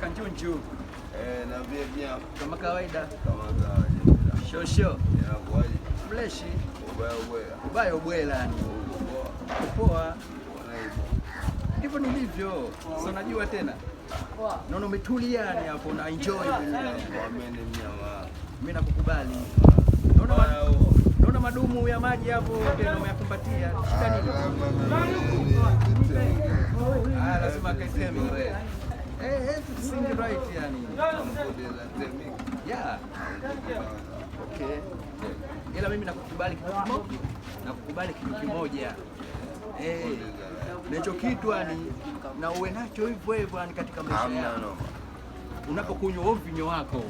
Kanjunju. Na vya Kama kawaida. kama kawaida. Shosho. Inakuwaje? Fleshi. Ubaya. Ubaya yani. Poa. Hivyo nilivyo. Sio najua tena. Naona umetulia yani hapo na enjoy. Muamini mnyama. Mimi nakukubali. Naona madumu ya maji hapo tena umeyakumbatia. Shida nini? Lazima kaitemi. Sing right yani. Yeah. Okay. Ila mimi nakukubali kitu kimoja. Nakukubali kitu kimoja. Nacho kitu yani na uwe nacho hivyo hivyo yani katika maisha yako. Unapokunywa mvinyo wako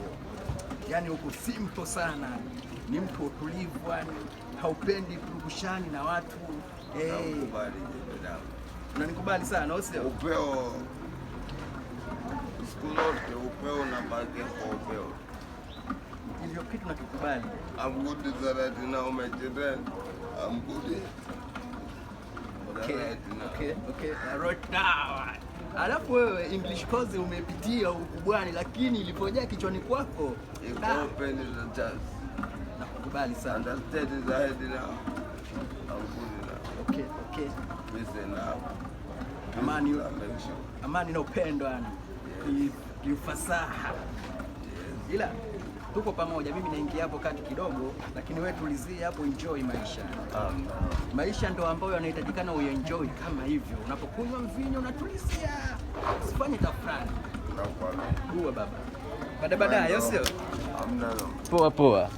yani uko simple sana. Ni mtu utulivu yani, haupendi kurukushani na watu. Unanikubali sana, au sio? Upeo. Siku zote upeo na baki kwa upeo. Ndio kitu nakikubali. I'm good right now, my children. I'm good. Okay. Right now. Alafu wewe English course umepitia ukubwani, lakini ilipojaa kichwani kwako open the chance. Nakukubali sana. Understand is ahead now. I'm good now. Okay. Listen now. Amani na upendo yani. Kiufasaha. Ila tuko pamoja, mimi naingia hapo kati kidogo, lakini wewe tulizie hapo, enjoy maisha. Maisha ndio ambayo yanahitajikana uenjoy kama hivyo. Unapokunywa mvinyo unatulizia. Usifanye tafrani. Nakwambia. Baba. Baadaye, sio? Hamna. Poa.